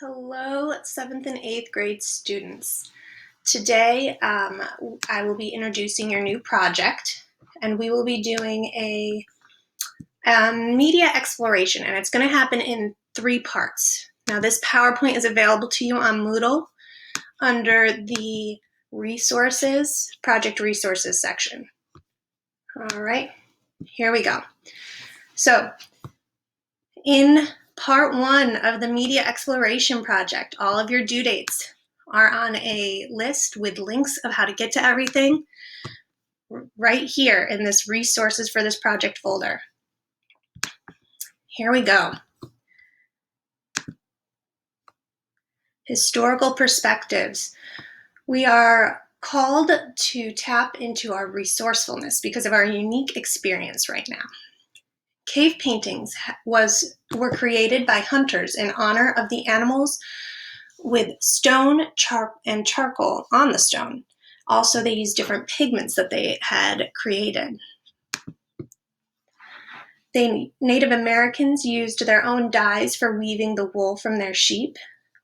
Hello, 7th and 8th grade students. Today, I will be introducing your new project, and we will be doing a media exploration, and it's going to happen in 3 parts. Now, this PowerPoint is available to you on Moodle under the Resources, Project Resources section. All right, here we go. So, in Part 1 of the Media Exploration Project, all of your due dates are on a list with links of how to get to everything right here in this Resources for this project folder. Here we go. Historical perspectives. We are called to tap into our resourcefulness because of our unique experience right now. Cave paintings were created by hunters in honor of the animals with stone, and charcoal on the stone. Also, they used different pigments that they had created. Native Americans used their own dyes for weaving the wool from their sheep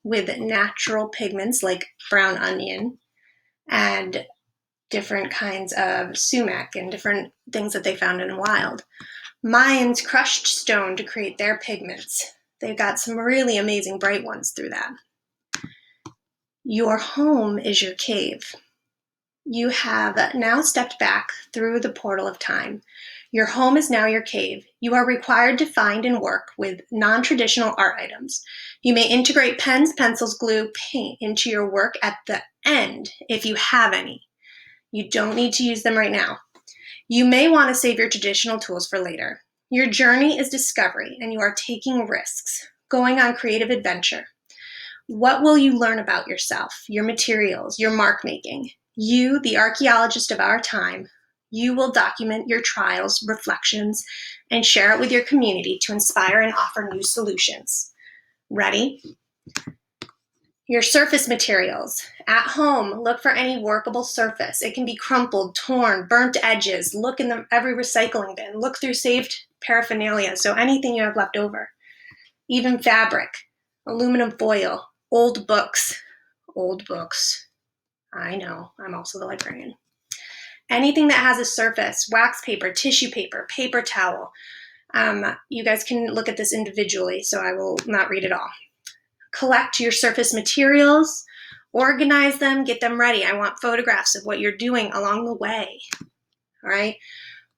with natural pigments like brown onion and different kinds of sumac and different things that they found in the wild. Mayans crushed stone to create their pigments. They got some really amazing bright ones through that. Your home is your cave. You have now stepped back through the portal of time. Your home is now your cave. You are required to find and work with non-traditional art items. You may integrate pens, pencils, glue, paint into your work at the end if you have any. You don't need to use them right now. You may want to save your traditional tools for later. Your journey is discovery, and you are taking risks, going on creative adventure. What will you learn about yourself, your materials, your mark making? You, the archaeologist of our time, you will document your trials, reflections, and share it with your community to inspire and offer new solutions. Ready? Your surface materials. At home, look for any workable surface. It can be crumpled, torn, burnt edges. Look in every recycling bin. Look through saved paraphernalia, so anything you have left over. Even fabric, aluminum foil, old books. Old books. I know, I'm also the librarian. Anything that has a surface, wax paper, tissue paper, paper towel. You guys can look at this individually, so I will not read it all. Collect your surface materials, organize them, get them ready. I want photographs of what you're doing along the way. All right.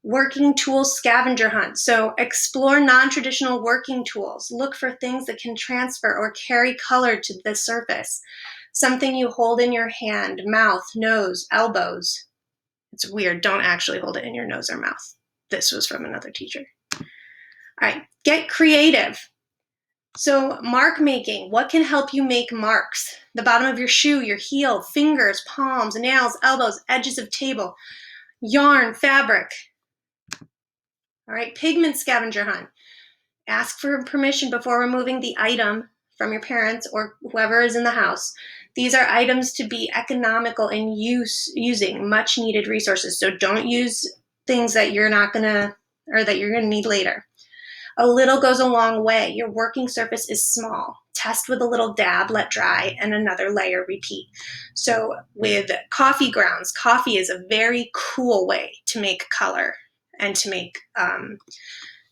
Working tools scavenger hunt. So explore non-traditional working tools. Look for things that can transfer or carry color to the surface. Something you hold in your hand, mouth, nose, elbows. It's weird. Don't actually hold it in your nose or mouth. This was from another teacher. All right. Get creative. So mark making, what can help you make marks? The bottom of your shoe, your heel, fingers, palms, nails, elbows, edges of table, yarn, fabric. All right, pigment scavenger hunt. Ask for permission before removing the item from your parents or whoever is in the house. These are items to be economical in using much needed resources. So don't use things that you're not gonna, or that you're gonna need later. A little goes a long way. Your working surface is small. Test with a little dab, let dry, and another layer, repeat. So with coffee grounds, coffee is a very cool way to make color and to make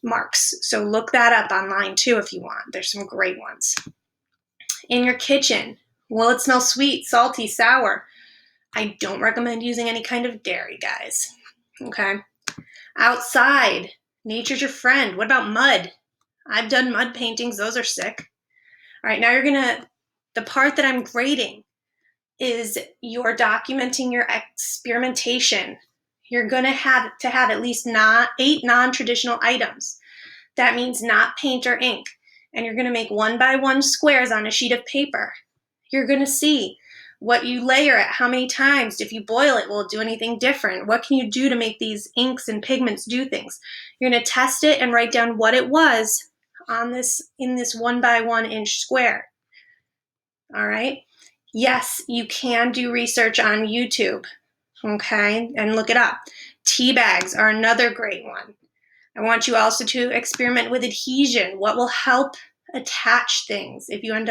marks. So look that up online too if you want. There's some great ones. In your kitchen, will it smell sweet, salty, sour? I don't recommend using any kind of dairy, guys. Okay. Outside, nature's your friend. What about mud? I've done mud paintings. Those are sick. All right, now the part that I'm grading is you're documenting your experimentation. You're going to have at least 8 non-traditional items. That means not paint or ink. And you're going to make 1x1 squares on a sheet of paper. You're going to see what you layer it, how many times. If you boil it, will it do anything different? What can you do to make these inks and pigments do things? You're going to test it and write down what it was in this 1x1 inch square. All right. Yes, you can do research on YouTube. Okay. And look it up. Tea bags are another great one. I want you also to experiment with adhesion. What will help attach things if you end up